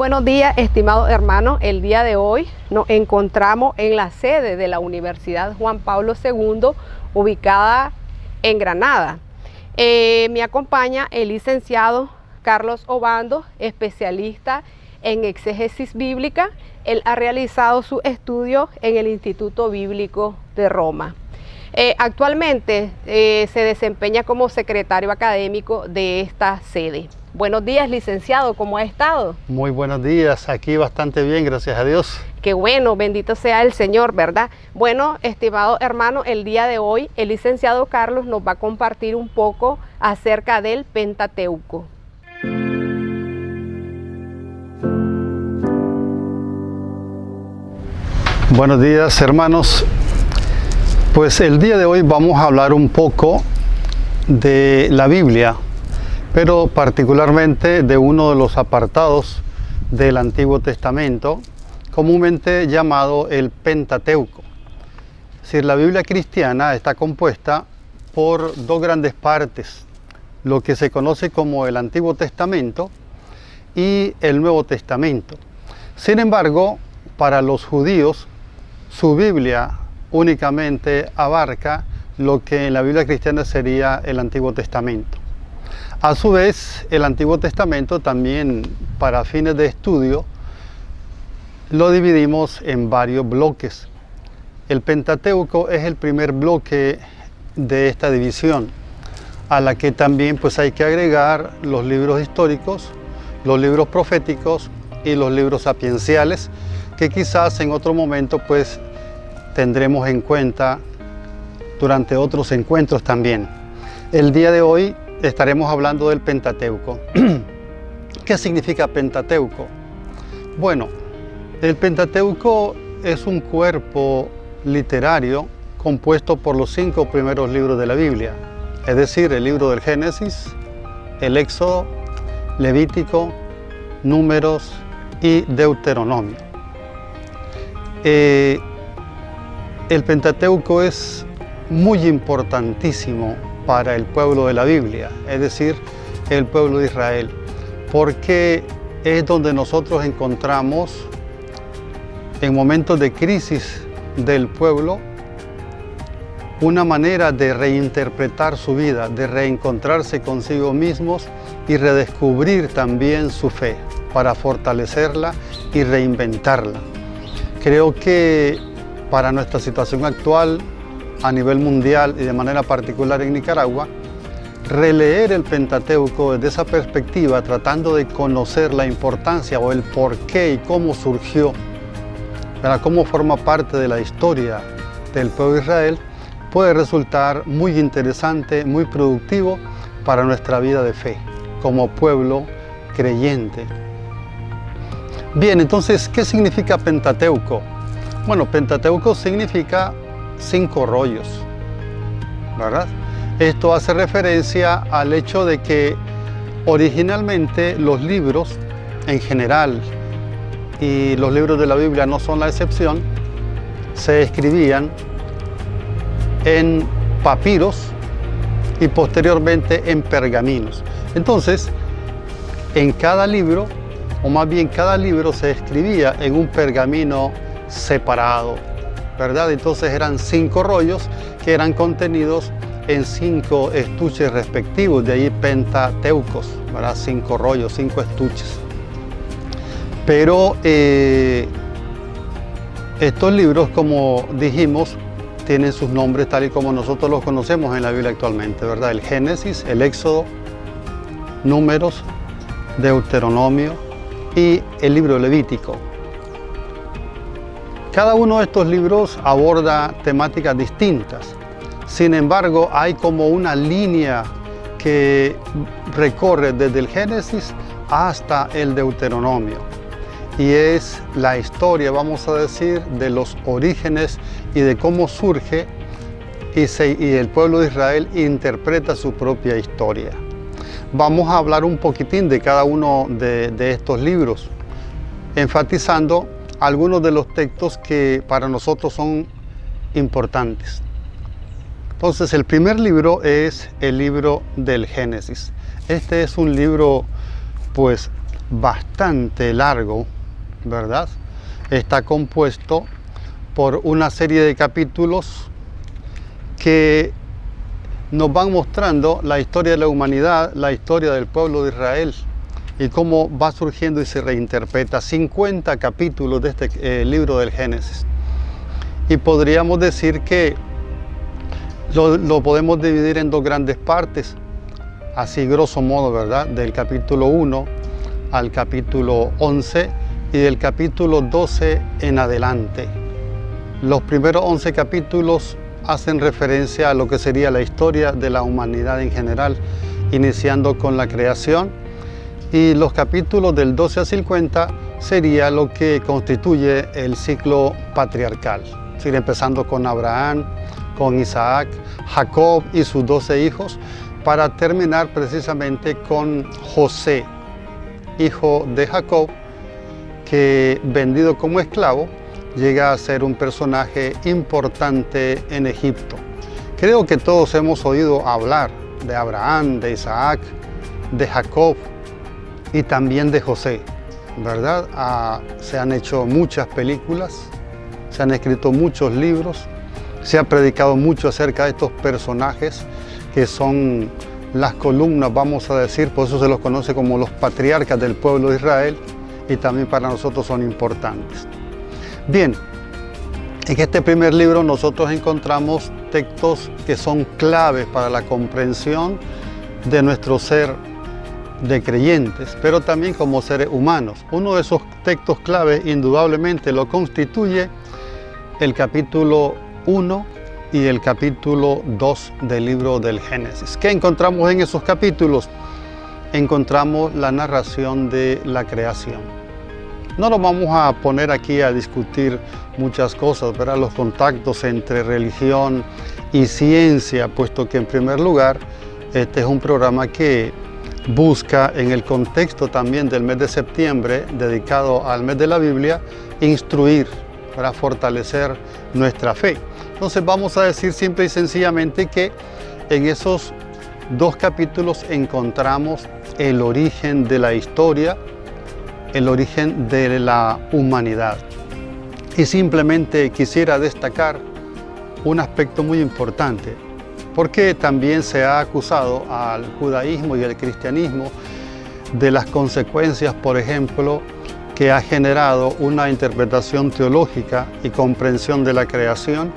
buenos días, estimados hermanos. El día de hoy nos encontramos en la sede de la Universidad Juan Pablo II, ubicada en Granada. Me acompaña el licenciado Carlos Obando, especialista en exégesis bíblica. Él ha realizado sus estudios en el Instituto Bíblico de Roma. Actualmente se desempeña como secretario académico de esta sede. Buenos días, licenciado, ¿cómo ha estado? Muy buenos días, aquí bastante bien, gracias a Dios. Qué bueno, bendito sea el Señor, ¿verdad? Bueno, estimado hermano, el día de hoy el licenciado Carlos nos va a compartir un poco acerca del Pentateuco. Buenos días, hermanos. Pues el día de hoy vamos a hablar un poco de la Biblia, pero particularmente de uno de los apartados del Antiguo Testamento, comúnmente llamado el Pentateuco. Es decir, la Biblia cristiana está compuesta por dos grandes partes, lo que se conoce como el Antiguo Testamento y el Nuevo Testamento. Sin embargo, para los judíos, su Biblia únicamente abarca lo que en la Biblia cristiana sería el Antiguo Testamento. A su vez, el Antiguo Testamento también, para fines de estudio, lo dividimos en varios bloques. El Pentateuco es el primer bloque de esta división, a la que también pues hay que agregar los libros históricos, los libros proféticos y los libros sapienciales, que quizás en otro momento pues tendremos en cuenta durante otros encuentros también. El día de hoy estaremos hablando del Pentateuco. ¿Qué significa Pentateuco? Bueno, el Pentateuco es un cuerpo literario compuesto por los 5 primeros libros de la Biblia, es decir, el libro del Génesis, el Éxodo, Levítico, Números y Deuteronomio. El Pentateuco es muy importantísimo para el pueblo de la Biblia, es decir, el pueblo de Israel, porque es donde nosotros encontramos en momentos de crisis del pueblo una manera de reinterpretar su vida, de reencontrarse consigo mismos y redescubrir también su fe para fortalecerla y reinventarla. Creo que para nuestra situación actual a nivel mundial y de manera particular en Nicaragua, releer el Pentateuco desde esa perspectiva, tratando de conocer la importancia o el por qué y cómo surgió, cómo forma parte de la historia del pueblo de Israel, puede resultar muy interesante, muy productivo para nuestra vida de fe como pueblo creyente. Bien, entonces, ¿qué significa Pentateuco? Bueno, Pentateuco significa 5 rollos, ¿verdad? Esto hace referencia al hecho de que originalmente los libros en general, y los libros de la Biblia no son la excepción, se escribían en papiros y posteriormente en pergaminos. Entonces, en cada libro, o más bien cada libro se escribía en un pergamino separado, ¿verdad? Entonces eran 5 rollos que eran contenidos en 5 estuches respectivos, de ahí Pentateucos, ¿verdad? 5 rollos, 5 estuches. Pero estos libros, como dijimos, tienen sus nombres tal y como nosotros los conocemos en la Biblia actualmente, ¿verdad? El Génesis, el Éxodo, Números, Deuteronomio y el libro Levítico. Cada uno de estos libros aborda temáticas distintas. Sin embargo, hay como una línea que recorre desde el Génesis hasta el Deuteronomio. Y es la historia, vamos a decir, de los orígenes y de cómo surge y el pueblo de Israel interpreta su propia historia. Vamos a hablar un poquitín de cada uno de estos libros, enfatizando algunos de los textos que para nosotros son importantes. Entonces, el primer libro es el libro del Génesis. Este es un libro, pues, bastante largo, ¿verdad? Está compuesto por una serie de capítulos que nos van mostrando la historia de la humanidad, la historia del pueblo de Israel y cómo va surgiendo y se reinterpreta. 50 capítulos de este libro del Génesis. Y podríamos decir que lo podemos dividir en dos grandes partes, así grosso modo, ¿verdad? Del capítulo 1 al capítulo 11 y del capítulo 12 en adelante. Los primeros 11 capítulos hacen referencia a lo que sería la historia de la humanidad en general, iniciando con la creación, y los capítulos del 12 al 50 sería lo que constituye el ciclo patriarcal, es decir, empezando con Abraham, con Isaac, Jacob y sus 12 hijos, para terminar precisamente con José, hijo de Jacob, que vendido como esclavo, llega a ser un personaje importante en Egipto. Creo que todos hemos oído hablar de Abraham, de Isaac, de Jacob y también de José, ¿verdad? Se han hecho muchas películas, se han escrito muchos libros, se ha predicado mucho acerca de estos personajes que son las columnas, vamos a decir, por eso se los conoce como los patriarcas del pueblo de Israel, y también para nosotros son importantes. Bien, en este primer libro nosotros encontramos textos que son claves para la comprensión de nuestro ser de creyentes, pero también como seres humanos. Uno de esos textos claves indudablemente lo constituye el capítulo 1 y el capítulo 2 del libro del Génesis. ¿Qué encontramos en esos capítulos? Encontramos la narración de la creación. No nos vamos a poner aquí a discutir muchas cosas, ¿verdad? Los contactos entre religión y ciencia, puesto que en primer lugar este es un programa que busca, en el contexto también del mes de septiembre, dedicado al mes de la Biblia, instruir, para fortalecer nuestra fe. Entonces vamos a decir simple y sencillamente que en esos dos capítulos encontramos el origen de la historia, el origen de la humanidad. Y simplemente quisiera destacar un aspecto muy importante, porque también se ha acusado al judaísmo y al cristianismo de las consecuencias, por ejemplo, que ha generado una interpretación teológica y comprensión de la creación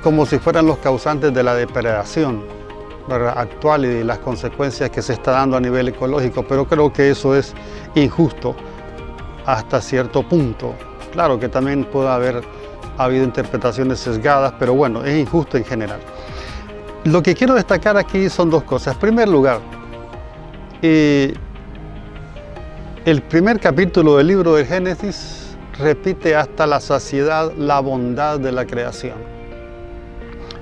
como si fueran los causantes de la depredación, ¿verdad?, actual, y las consecuencias que se está dando a nivel ecológico, pero creo que eso es injusto hasta cierto punto. Claro que también puede haber habido interpretaciones sesgadas, pero bueno, es injusto en general. Lo que quiero destacar aquí son dos cosas. En primer lugar, el primer capítulo del libro del Génesis repite hasta la saciedad la bondad de la creación.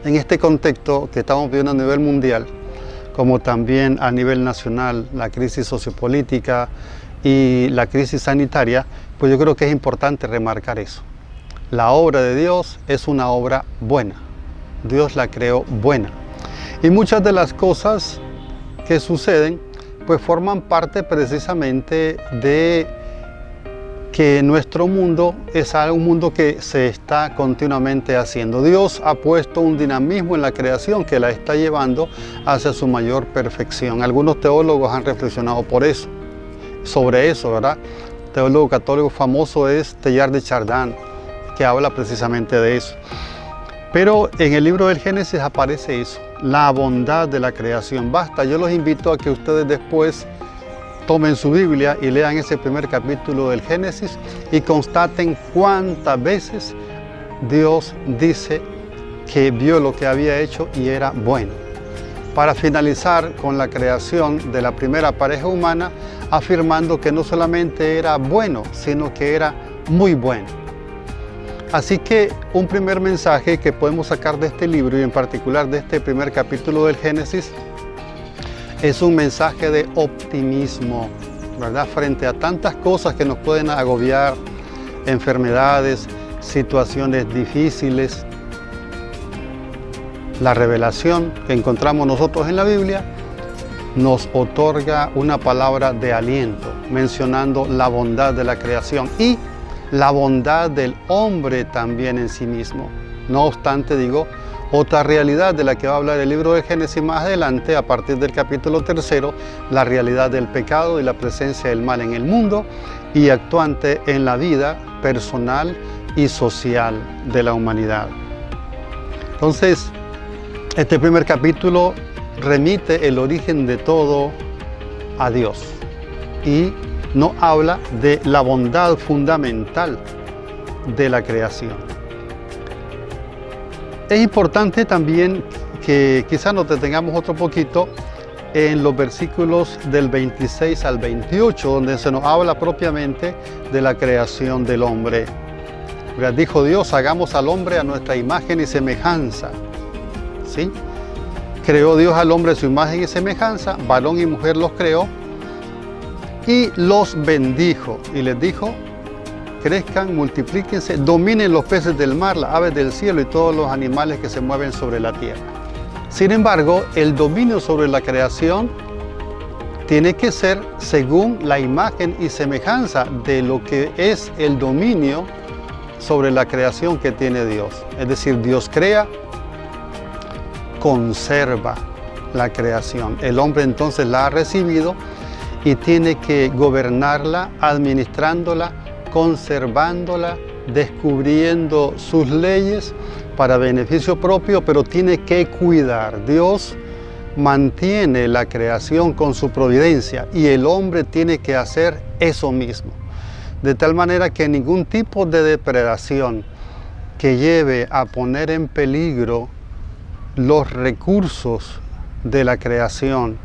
En este contexto que estamos viviendo a nivel mundial, como también a nivel nacional, la crisis sociopolítica y la crisis sanitaria, pues yo creo que es importante remarcar eso. La obra de Dios es una obra buena. Dios la creó buena. Y muchas de las cosas que suceden, pues forman parte precisamente de que nuestro mundo es un mundo que se está continuamente haciendo. Dios ha puesto un dinamismo en la creación que la está llevando hacia su mayor perfección. Algunos teólogos han reflexionado sobre eso, ¿verdad? El teólogo católico famoso es Teilhard de Chardin, que habla precisamente de eso. Pero en el libro del Génesis aparece eso, la bondad de la creación. Basta, yo los invito a que ustedes después tomen su Biblia y lean ese primer capítulo del Génesis y constaten cuántas veces Dios dice que vio lo que había hecho y era bueno. Para finalizar con la creación de la primera pareja humana, afirmando que no solamente era bueno, sino que era muy bueno. Así que un primer mensaje que podemos sacar de este libro y en particular de este primer capítulo del Génesis es un mensaje de optimismo, ¿verdad? Frente a tantas cosas que nos pueden agobiar, enfermedades, situaciones difíciles, la revelación que encontramos nosotros en la Biblia nos otorga una palabra de aliento, mencionando la bondad de la creación y la bondad del hombre también en sí mismo. No obstante, digo, otra realidad de la que va a hablar el libro de Génesis más adelante, a partir del capítulo 3, la realidad del pecado y la presencia del mal en el mundo y actuante en la vida personal y social de la humanidad. Entonces, este primer capítulo remite el origen de todo a Dios y nos habla de la bondad fundamental de la creación. Es importante también que quizás nos detengamos otro poquito en los versículos del 26 al 28, donde se nos habla propiamente de la creación del hombre. Dijo Dios: hagamos al hombre a nuestra imagen y semejanza. ¿Sí? Creó Dios al hombre a su imagen y semejanza, varón y mujer los creó, y los bendijo, y les dijo: crezcan, multiplíquense, dominen los peces del mar, las aves del cielo y todos los animales que se mueven sobre la tierra. Sin embargo, el dominio sobre la creación tiene que ser según la imagen y semejanza de lo que es el dominio sobre la creación que tiene Dios. Es decir, Dios crea, conserva la creación. El hombre entonces la ha recibido y tiene que gobernarla, administrándola, conservándola, descubriendo sus leyes para beneficio propio, pero tiene que cuidar. Dios mantiene la creación con su providencia y el hombre tiene que hacer eso mismo. De tal manera que ningún tipo de depredación que lleve a poner en peligro los recursos de la creación,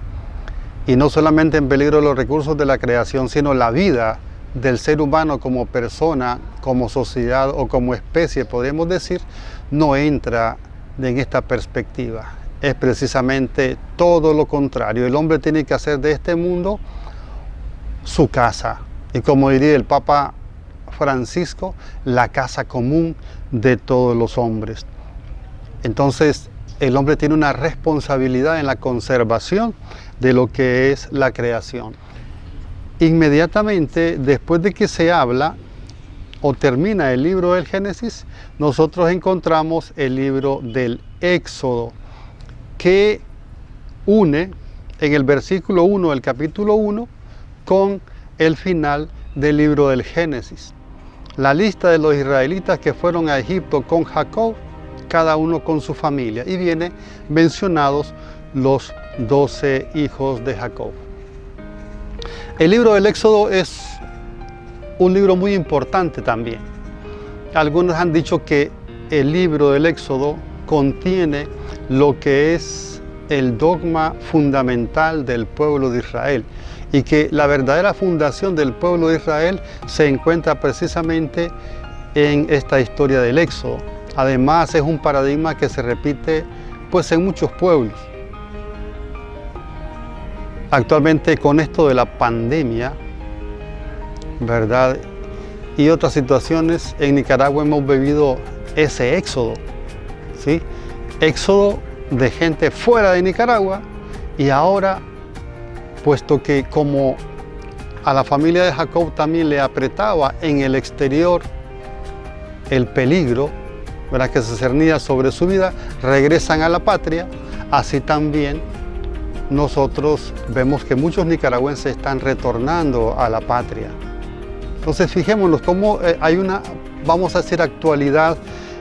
y no solamente en peligro los recursos de la creación, sino la vida del ser humano como persona, como sociedad o como especie, podríamos decir, no entra en esta perspectiva. Es precisamente todo lo contrario. El hombre tiene que hacer de este mundo su casa. Y como diría el Papa Francisco, la casa común de todos los hombres. Entonces, el hombre tiene una responsabilidad en la conservación de lo que es la creación. Inmediatamente después de que se habla o termina el libro del Génesis, nosotros encontramos el libro del Éxodo, que une en el versículo 1 del capítulo 1 con el final del libro del Génesis. La lista de los israelitas que fueron a Egipto con Jacob, cada uno con su familia, y viene mencionados los 12 hijos de Jacob. El libro del Éxodo es un libro muy importante también. Algunos han dicho que el libro del Éxodo contiene lo que es el dogma fundamental del pueblo de Israel y que la verdadera fundación del pueblo de Israel se encuentra precisamente en esta historia del Éxodo. Además, es un paradigma que se repite pues en muchos pueblos. Actualmente, con esto de la pandemia, ¿verdad?, y otras situaciones, en Nicaragua hemos vivido ese éxodo, ¿sí? Éxodo de gente fuera de Nicaragua, y ahora, puesto que como a la familia de Jacob también le apretaba en el exterior el peligro, ¿verdad?, que se cernía sobre su vida, regresan a la patria. Así también nosotros vemos que muchos nicaragüenses están retornando a la patria. Entonces fijémonos cómo vamos a hacer actualidad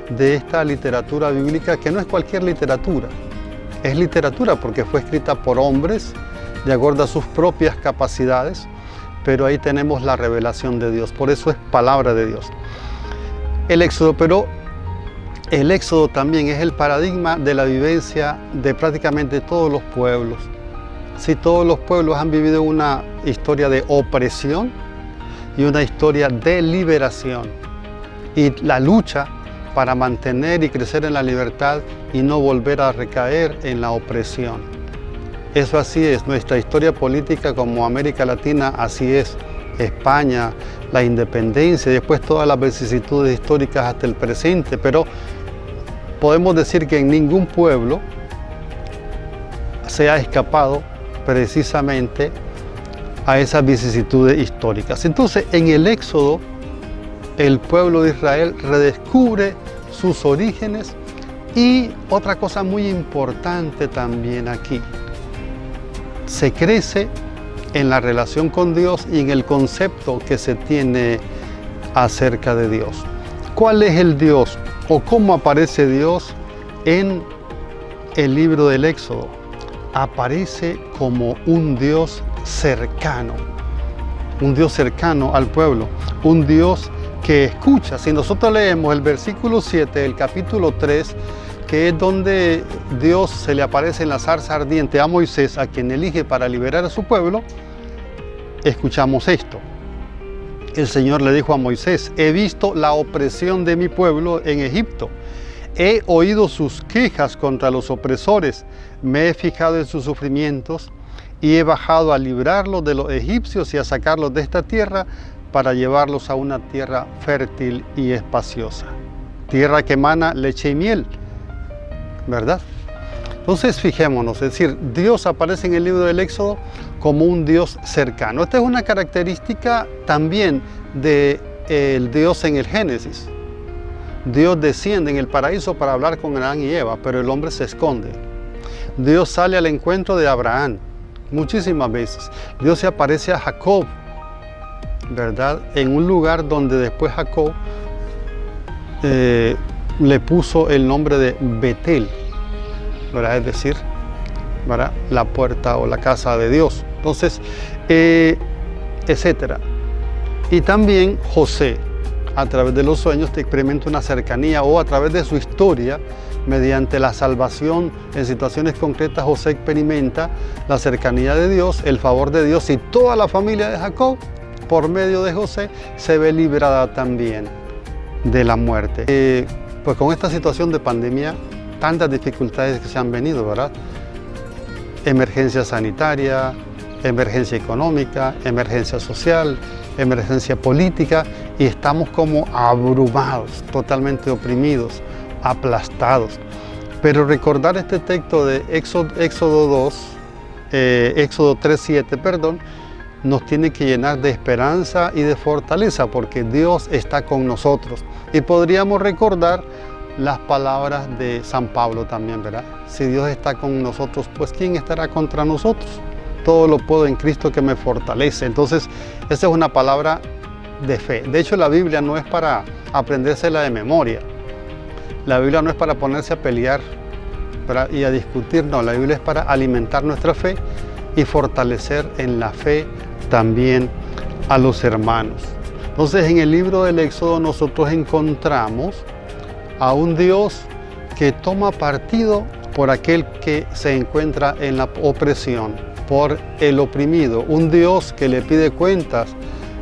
de esta literatura bíblica, que no es cualquier literatura. Es literatura porque fue escrita por hombres de acuerdo a sus propias capacidades, pero ahí tenemos la revelación de Dios, por eso es palabra de Dios. El Éxodo, pero el Éxodo también es el paradigma de la vivencia de prácticamente todos los pueblos. Si todos los pueblos han vivido una historia de opresión y una historia de liberación, y la lucha para mantener y crecer en la libertad y no volver a recaer en la opresión. Eso así es, nuestra historia política como América Latina, así es. España, la independencia y después todas las vicisitudes históricas hasta el presente, pero podemos decir que en ningún pueblo se ha escapado precisamente a esas vicisitudes históricas. Entonces, en el Éxodo, el pueblo de Israel redescubre sus orígenes y otra cosa muy importante también aquí, se crece en la relación con Dios y en el concepto que se tiene acerca de Dios. ¿Cuál es el Dios o cómo aparece Dios en el libro del Éxodo? Aparece como un Dios cercano al pueblo, un Dios que escucha. Si nosotros leemos el versículo 7 del capítulo 3, que es donde Dios se le aparece en la zarza ardiente a Moisés, a quien elige para liberar a su pueblo, escuchamos esto. El Señor le dijo a Moisés: he visto la opresión de mi pueblo en Egipto. He oído sus quejas contra los opresores, me he fijado en sus sufrimientos y he bajado a librarlos de los egipcios y a sacarlos de esta tierra para llevarlos a una tierra fértil y espaciosa, tierra que emana leche y miel, ¿verdad? Entonces fijémonos, es decir, Dios aparece en el libro del Éxodo como un Dios cercano. Esta es una característica también del Dios en el Génesis. Dios desciende en el paraíso para hablar con Adán y Eva, pero el hombre se esconde. Dios sale al encuentro de Abraham muchísimas veces. Dios se aparece a Jacob, ¿verdad? En un lugar donde después Jacob le puso el nombre de Betel, ¿verdad? Es decir, ¿verdad? La puerta o la casa de Dios. Entonces, etcétera. Y también José, a través de los sueños, te experimenta una cercanía, o a través de su historia, mediante la salvación en situaciones concretas, José experimenta la cercanía de Dios, el favor de Dios, y toda la familia de Jacob, por medio de José, se ve librada también de la muerte. Pues con esta situación de pandemia, tantas dificultades que se han venido, ¿verdad? Emergencia sanitaria, emergencia económica, emergencia social, emergencia política, y estamos como abrumados, totalmente oprimidos, aplastados. Pero recordar este texto de Éxodo 3:7, perdón, nos tiene que llenar de esperanza y de fortaleza, porque Dios está con nosotros. Y podríamos recordar las palabras de San Pablo también, ¿verdad? Si Dios está con nosotros, pues ¿quién estará contra nosotros? Todo lo puedo en Cristo que me fortalece. Entonces, esa es una palabra de fe. De hecho, la Biblia no es para aprendérsela de memoria. La Biblia no es para ponerse a pelear, ¿verdad? Y a discutir. No, la Biblia es para alimentar nuestra fe y fortalecer en la fe también a los hermanos. Entonces, en el libro del Éxodo nosotros encontramos a un Dios que toma partido por aquel que se encuentra en la opresión, por el oprimido. Un Dios que le pide cuentas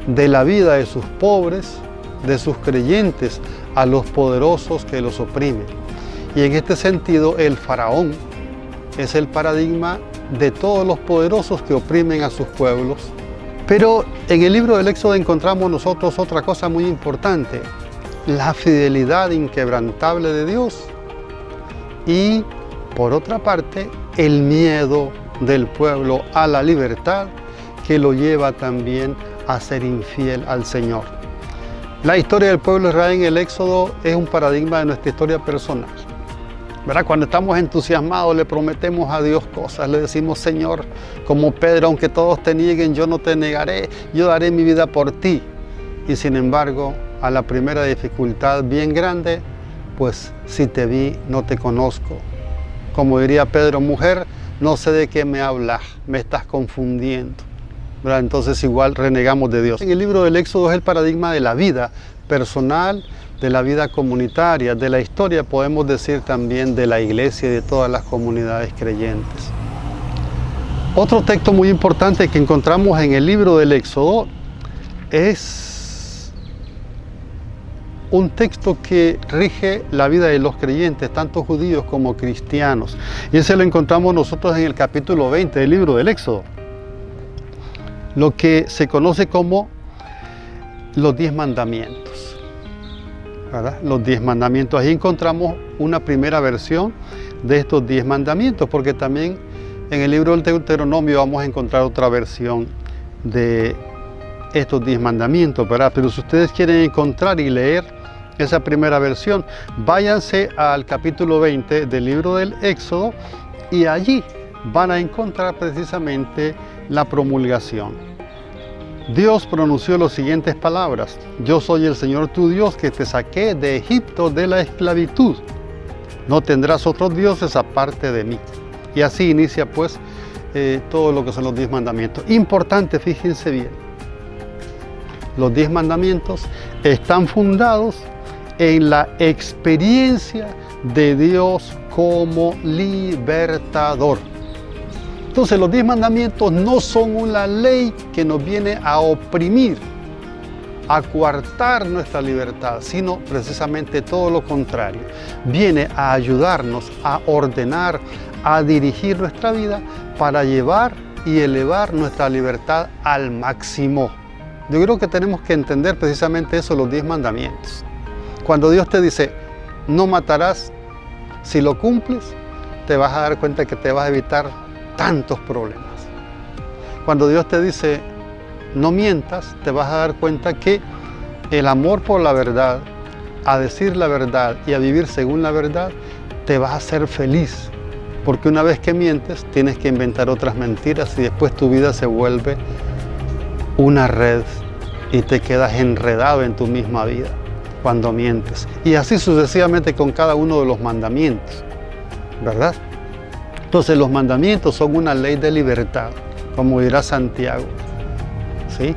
de la vida de sus pobres, de sus creyentes, a los poderosos que los oprimen. Y en este sentido, el faraón es el paradigma de todos los poderosos que oprimen a sus pueblos. Pero en el libro del Éxodo encontramos nosotros otra cosa muy importante: la fidelidad inquebrantable de Dios, y por otra parte el miedo del pueblo a la libertad, que lo lleva también a ser infiel al Señor. La historia del pueblo de Israel en el Éxodo es un paradigma de nuestra historia personal, ¿verdad? Cuando estamos entusiasmados le prometemos a Dios cosas, le decimos: Señor, como Pedro, aunque todos te nieguen, yo no te negaré, yo daré mi vida por ti. Y sin embargo, a la primera dificultad bien grande, pues si te vi, no te conozco. Como diría Pedro: mujer, no sé de qué me hablas, me estás confundiendo, ¿verdad? Entonces igual renegamos de Dios. En el libro del Éxodo es el paradigma de la vida personal, de la vida comunitaria, de la historia, podemos decir también, de la iglesia y de todas las comunidades creyentes. Otro texto muy importante que encontramos en el libro del Éxodo es un texto que rige la vida de los creyentes, tanto judíos como cristianos. Y ese lo encontramos nosotros en el capítulo 20 del libro del Éxodo, lo que se conoce como los 10 mandamientos, ¿verdad? Los 10 mandamientos. Ahí encontramos una primera versión de estos 10 mandamientos, porque también En el libro del Deuteronomio vamos a encontrar otra versión de estos 10 mandamientos, ¿verdad? Pero si ustedes quieren encontrar y leer esa primera versión, váyanse al capítulo 20 del libro del Éxodo y allí van a encontrar precisamente la promulgación. Dios pronunció las siguientes palabras: yo soy el Señor tu Dios que te saqué de Egipto de la esclavitud. No tendrás otros dioses aparte de mí. Y así inicia pues todo lo que son los 10 mandamientos. Importante, fíjense bien. Los 10 mandamientos están fundados en la experiencia de Dios como libertador. Entonces los 10 mandamientos no son una ley que nos viene a oprimir, a coartar nuestra libertad, sino precisamente todo lo contrario. Viene a ayudarnos, a ordenar, a dirigir nuestra vida para llevar y elevar nuestra libertad al máximo. Yo creo que tenemos que entender precisamente eso, los 10 mandamientos. Cuando Dios te dice, no matarás, si lo cumples, te vas a dar cuenta que te vas a evitar tantos problemas. Cuando Dios te dice, no mientas, te vas a dar cuenta que el amor por la verdad, a decir la verdad y a vivir según la verdad, te vas a hacer feliz. Porque una vez que mientes, tienes que inventar otras mentiras y después tu vida se vuelve una red y te quedas enredado en tu misma vida cuando mientes. Y así sucesivamente con cada uno de los mandamientos, ¿verdad? Entonces los mandamientos son una ley de libertad, como dirá Santiago, ¿sí?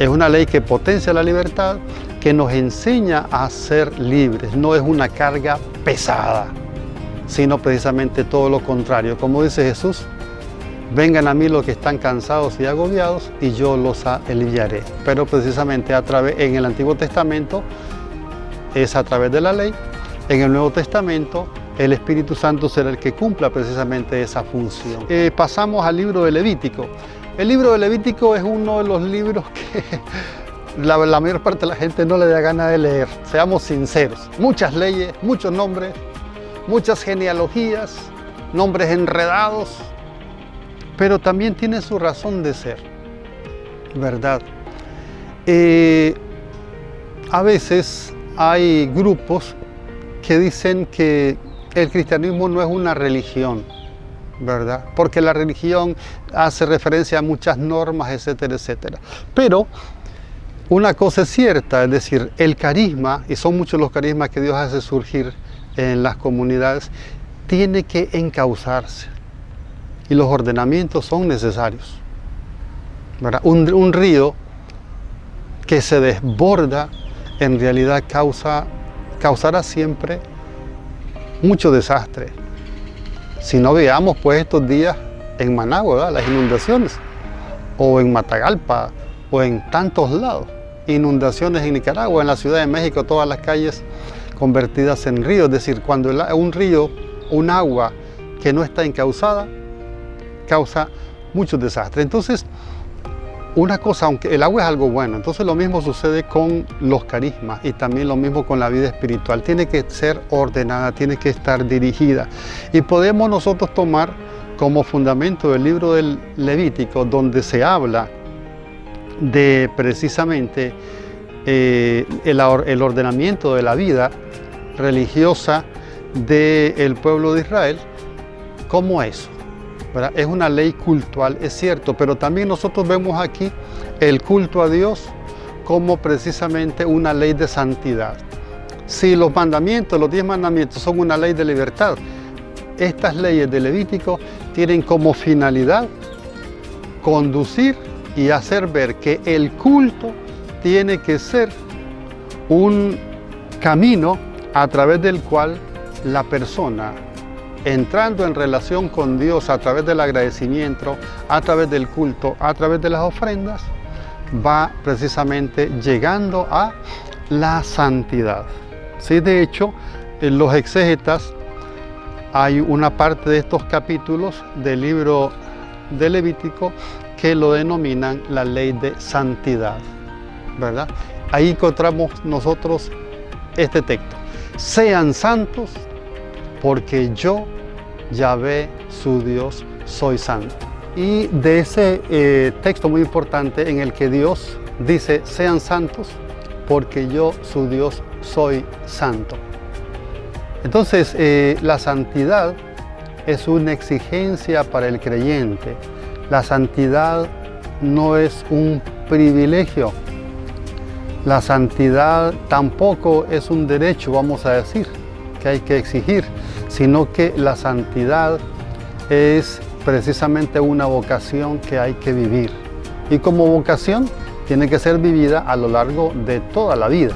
Es una ley que potencia la libertad, que nos enseña a ser libres. No es una carga pesada, sino precisamente todo lo contrario. Como dice Jesús, vengan a mí los que están cansados y agobiados y yo los aliviaré. Pero precisamente en el Antiguo Testamento es a través de la ley. En el Nuevo Testamento el Espíritu Santo será el que cumpla precisamente esa función. Pasamos al libro de Levítico. El libro de Levítico es uno de los libros que la mayor parte de la gente no le da gana de leer. Seamos sinceros. Muchas leyes, muchos nombres, muchas genealogías, nombres enredados, pero también tiene su razón de ser, ¿verdad? A veces hay grupos que dicen que el cristianismo no es una religión, ¿verdad? Porque la religión hace referencia a muchas normas, etcétera, etcétera. Pero una cosa es cierta, es decir, el carisma, y son muchos los carismas que Dios hace surgir en las comunidades, tiene que encauzarse. Y los ordenamientos son necesarios, ¿verdad? Un río que se desborda, en realidad causará siempre mucho desastre. Si no veamos pues estos días en Managua, ¿verdad? Las inundaciones, o en Matagalpa, o en tantos lados, inundaciones en Nicaragua, en la Ciudad de México, todas las calles convertidas en ríos. Es decir, cuando un río, un agua que no está encauzada, causa muchos desastres. Entonces, una cosa, aunque el agua es algo bueno, entonces lo mismo sucede con los carismas y también lo mismo con la vida espiritual. Tiene que ser ordenada, tiene que estar dirigida. Y podemos nosotros tomar como fundamento el libro del Levítico, donde se habla de precisamente el ordenamiento de la vida religiosa del pueblo de Israel, como eso, ¿verdad? Es una ley cultual, es cierto, pero también nosotros vemos aquí el culto a Dios como precisamente una ley de santidad. Si los mandamientos, los 10 mandamientos son una ley de libertad, estas leyes de Levítico tienen como finalidad conducir y hacer ver que el culto tiene que ser un camino a través del cual la persona, entrando en relación con Dios a través del agradecimiento, a través del culto, a través de las ofrendas, va precisamente llegando a la santidad. Sí, de hecho, en los exégetas hay una parte de estos capítulos del libro de Levítico que lo denominan la ley de santidad, ¿verdad? Ahí encontramos nosotros este texto: sean santos porque yo, Yahvé, su Dios, soy santo. Y de ese texto muy importante en el que Dios dice, sean santos, porque yo, su Dios, soy santo. Entonces, la santidad es una exigencia para el creyente. La santidad no es un privilegio. La santidad tampoco es un derecho, vamos a decir, que hay que exigir, sino que la santidad es precisamente una vocación que hay que vivir. Y como vocación tiene que ser vivida a lo largo de toda la vida.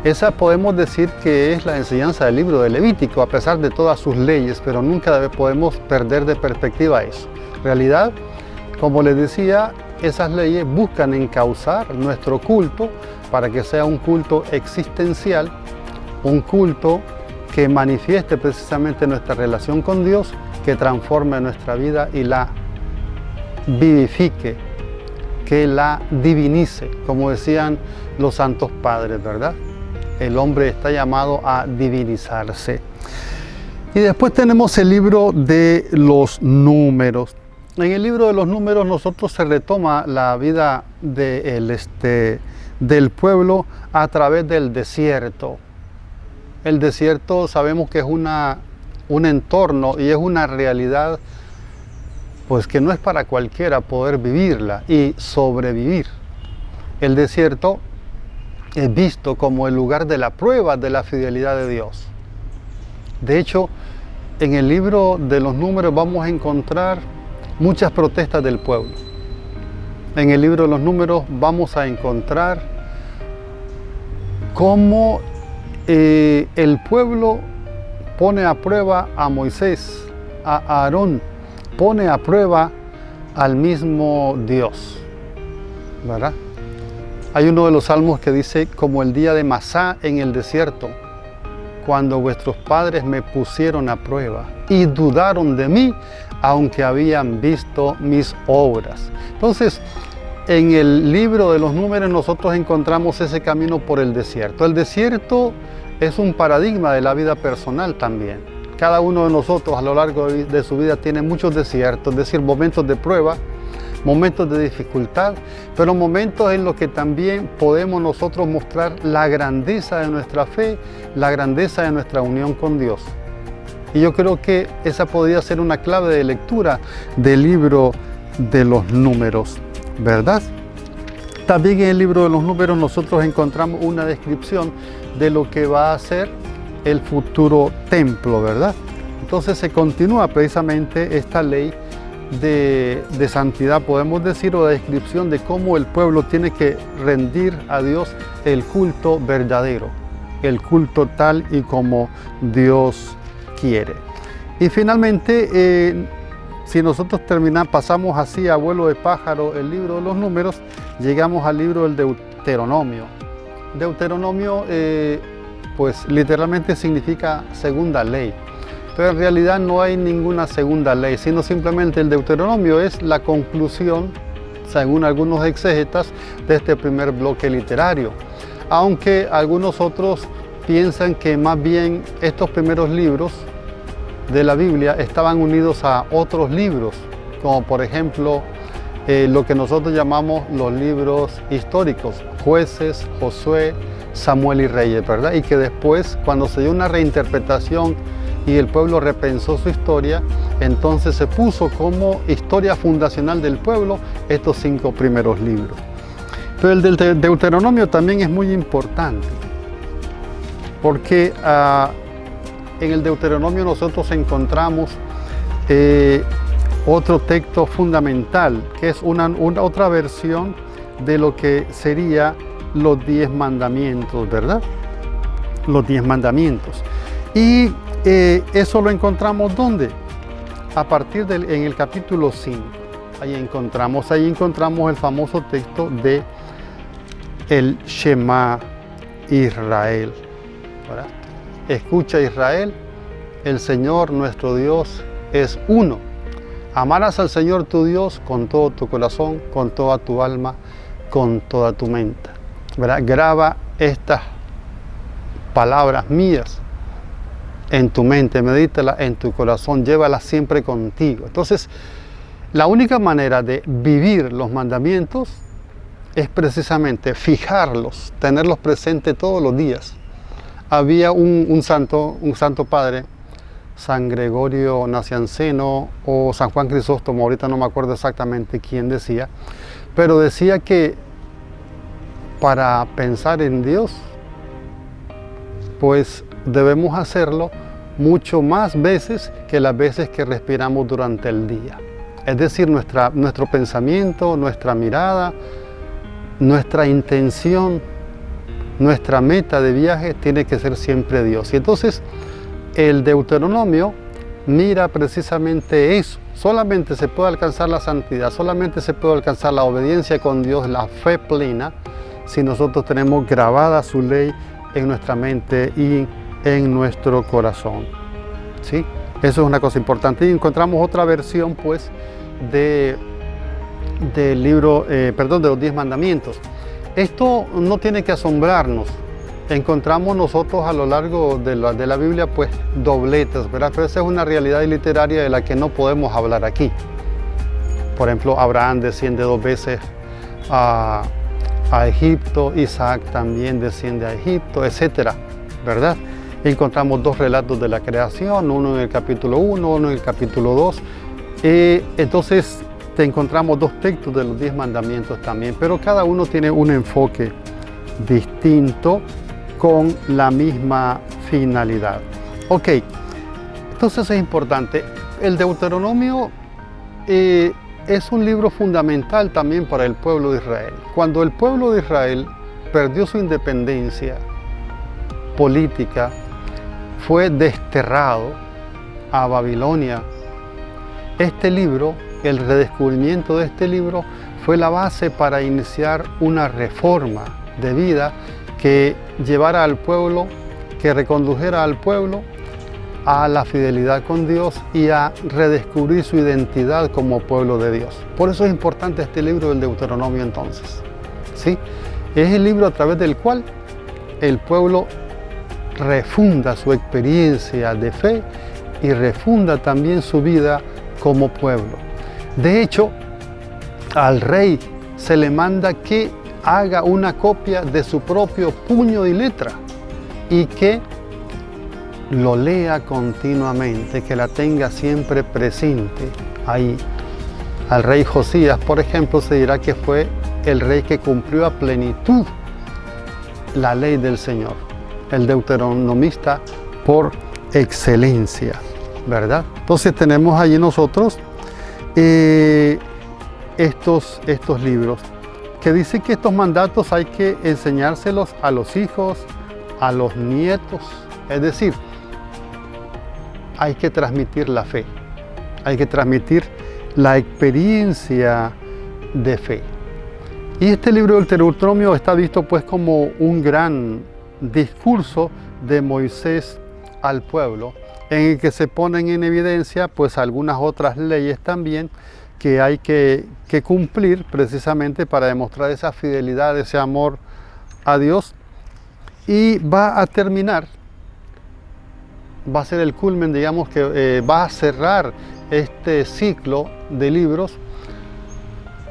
Esa podemos decir que es la enseñanza del libro de Levítico, a pesar de todas sus leyes, pero nunca podemos perder de perspectiva eso. En realidad, como les decía, esas leyes buscan encauzar nuestro culto para que sea un culto existencial, un culto que manifieste precisamente nuestra relación con Dios, que transforme nuestra vida y la vivifique, que la divinice, como decían los santos padres, ¿verdad? El hombre está llamado a divinizarse. Y después tenemos el libro de los números. En el libro de los números nosotros se retoma la vida del pueblo a través del desierto. El desierto sabemos que es un entorno y es una realidad pues que no es para cualquiera poder vivirla y sobrevivir. El desierto es visto como el lugar de la prueba de la fidelidad de Dios. De hecho, en el libro de los números vamos a encontrar muchas protestas del pueblo. En el libro de los números vamos a encontrar cómo el pueblo pone a prueba a Moisés, a Aarón, pone a prueba al mismo Dios, ¿verdad? Hay uno de los salmos que dice, como el día de Masá en el desierto, cuando vuestros padres me pusieron a prueba y dudaron de mí, aunque habían visto mis obras. Entonces, en el libro de los números nosotros encontramos ese camino por el desierto. El desierto es un paradigma de la vida personal también. Cada uno de nosotros a lo largo de su vida tiene muchos desiertos, es decir, momentos de prueba, momentos de dificultad, pero momentos en los que también podemos nosotros mostrar la grandeza de nuestra fe, la grandeza de nuestra unión con Dios. Y yo creo que esa podría ser una clave de lectura del libro de los números, ¿verdad? También en el libro de los números nosotros encontramos una descripción de lo que va a ser el futuro templo, ¿verdad? Entonces se continúa precisamente esta ley de santidad, podemos decir, o de descripción de cómo el pueblo tiene que rendir a Dios el culto verdadero, el culto tal y como Dios quiere. Y finalmente, si nosotros pasamos así a vuelo de pájaro el libro de los números, llegamos al libro del Deuteronomio. Deuteronomio, pues literalmente significa segunda ley. Pero en realidad no hay ninguna segunda ley, sino simplemente el Deuteronomio es la conclusión, según algunos exégetas, de este primer bloque literario. Aunque algunos otros piensan que más bien estos primeros libros de la Biblia estaban unidos a otros libros, como por ejemplo lo que nosotros llamamos los libros históricos, Jueces, Josué, Samuel y Reyes, ¿verdad? Y que después, cuando se dio una reinterpretación y el pueblo repensó su historia, entonces se puso como historia fundacional del pueblo estos 5 primeros libros. Pero el del Deuteronomio también es muy importante, porque en el Deuteronomio nosotros encontramos otro texto fundamental, que es otra versión de lo que sería los 10 mandamientos, ¿verdad? Los 10 mandamientos. Y eso lo encontramos ¿dónde? A partir en el capítulo 5. Ahí encontramos el famoso texto de el Shema Israel, ¿verdad? Escucha Israel, el Señor nuestro Dios es uno. Amarás al Señor tu Dios con todo tu corazón, con toda tu alma, con toda tu mente, ¿verdad? Graba estas palabras mías en tu mente, medítala en tu corazón, llévala siempre contigo. Entonces, la única manera de vivir los mandamientos es precisamente fijarlos, tenerlos presentes todos los días. Había un santo padre, San Gregorio Nacianceno o San Juan Crisóstomo, ahorita no me acuerdo exactamente quién decía, pero decía que para pensar en Dios, pues debemos hacerlo mucho más veces que las veces que respiramos durante el día. Es decir, nuestro pensamiento, nuestra mirada, nuestra intención, nuestra meta de viaje tiene que ser siempre Dios. Y entonces el Deuteronomio mira precisamente eso. Solamente se puede alcanzar la santidad, solamente se puede alcanzar la obediencia con Dios, la fe plena, si nosotros tenemos grabada su ley en nuestra mente y en nuestro corazón. ¿Sí? Eso es una cosa importante. Y encontramos otra versión, pues, del libro, de los 10 mandamientos. Esto no tiene que asombrarnos. Encontramos nosotros a lo largo de la Biblia, pues, dobletes, ¿verdad? Pero esa es una realidad literaria de la que no podemos hablar aquí. Por ejemplo, Abraham desciende 2 veces a Egipto, Isaac también desciende a Egipto, etcétera, ¿verdad? Encontramos 2 relatos de la creación, uno en el capítulo 1, uno en el capítulo 2. Entonces encontramos 2 textos de los 10 mandamientos también, pero cada uno tiene un enfoque distinto con la misma finalidad. Ok, entonces es importante. El Deuteronomio es un libro fundamental también para el pueblo de Israel. Cuando el pueblo de Israel perdió su independencia política, fue desterrado a Babilonia. Este libro, el redescubrimiento de este libro, fue la base para iniciar una reforma de vida que llevara al pueblo, que recondujera al pueblo a la fidelidad con Dios y a redescubrir su identidad como pueblo de Dios. Por eso es importante este libro del Deuteronomio entonces. ¿Sí? Es el libro a través del cual el pueblo refunda su experiencia de fe y refunda también su vida como pueblo. De hecho, al rey se le manda que haga una copia de su propio puño y letra y que lo lea continuamente, que la tenga siempre presente ahí. Al rey Josías, por ejemplo, se dirá que fue el rey que cumplió a plenitud la ley del Señor, el deuteronomista por excelencia, ¿verdad? Entonces tenemos allí nosotros estos libros que dicen que estos mandatos hay que enseñárselos a los hijos, a los nietos, es decir, hay que transmitir la fe, hay que transmitir la experiencia de fe. Y este libro del Deuteronomio está visto pues como un gran discurso de Moisés al pueblo, en el que se ponen en evidencia pues algunas otras leyes también que hay que cumplir precisamente para demostrar esa fidelidad, ese amor a Dios. Y va a terminar, va a ser el culmen, digamos, que va a cerrar este ciclo de libros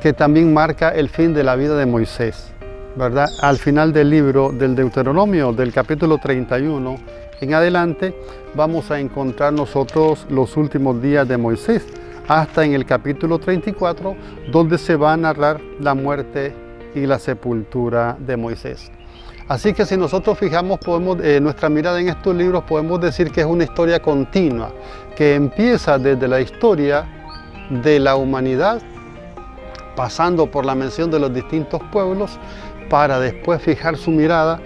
que también marca el fin de la vida de Moisés, ¿verdad? Al final del libro del Deuteronomio, del capítulo 31 en adelante, vamos a encontrar nosotros los últimos días de Moisés, hasta en el capítulo 34, donde se va a narrar la muerte y la sepultura de Moisés. Así que si nosotros fijamos nuestra mirada en estos libros, podemos decir que es una historia continua, que empieza desde la historia de la humanidad, pasando por la mención de los distintos pueblos, para después fijar su mirada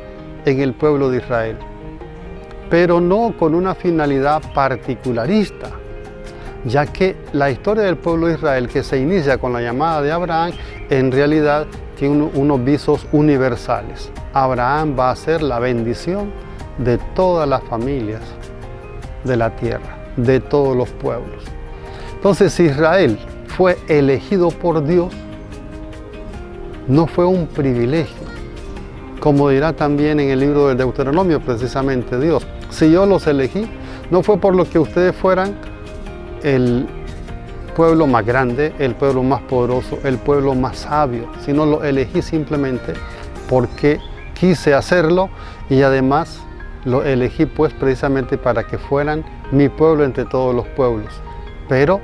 en el pueblo de Israel. Pero no con una finalidad particularista, ya que la historia del pueblo de Israel, que se inicia con la llamada de Abraham, en realidad tiene unos visos universales. Abraham va a ser la bendición de todas las familias de la tierra, de todos los pueblos. Entonces, Israel fue elegido por Dios, no fue un privilegio, como dirá también en el libro del Deuteronomio precisamente Dios. Si yo los elegí, no fue por lo que ustedes fueran pueblo más grande, el pueblo más poderoso, el pueblo más sabio, sino lo elegí simplemente porque quise hacerlo y además lo elegí pues precisamente para que fueran mi pueblo entre todos los pueblos, pero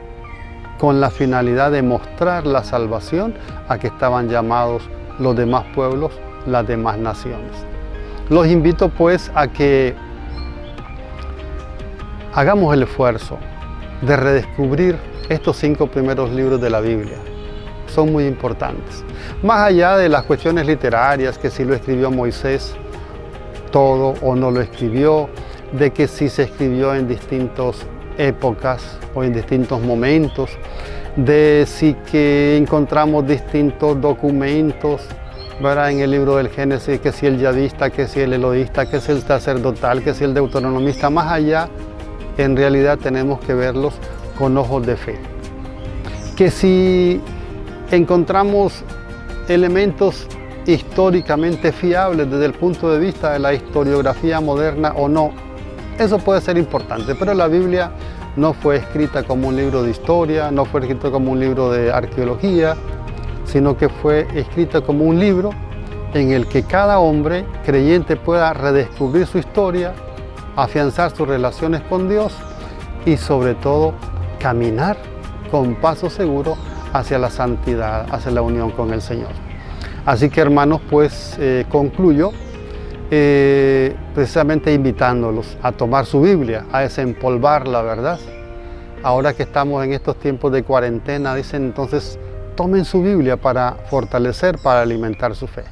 con la finalidad de mostrar la salvación a que estaban llamados los demás pueblos, las demás naciones. Los invito pues a que hagamos el esfuerzo de redescubrir estos 5 primeros libros de la Biblia. Son muy importantes. Más allá de las cuestiones literarias, que si lo escribió Moisés todo o no lo escribió, de que si se escribió en distintas épocas o en distintos momentos, de si que encontramos distintos documentos, ¿verdad? En el libro del Génesis, que si el yadista, que si el elohista, que si el sacerdotal, que si el deuteronomista. Más allá, en realidad tenemos que verlos con ojos de fe. Que si encontramos elementos históricamente fiables desde el punto de vista de la historiografía moderna o no, eso puede ser importante, pero la Biblia no fue escrita como un libro de historia, no fue escrita como un libro de arqueología, sino que fue escrita como un libro en el que cada hombre creyente pueda redescubrir su historia, afianzar sus relaciones con Dios y sobre todo caminar con paso seguro hacia la santidad, hacia la unión con el Señor. Así que hermanos, pues concluyo precisamente invitándolos a tomar su Biblia, a desempolvar la verdad. Ahora que estamos en estos tiempos de cuarentena, dicen entonces, tomen su Biblia para fortalecer, para alimentar su fe.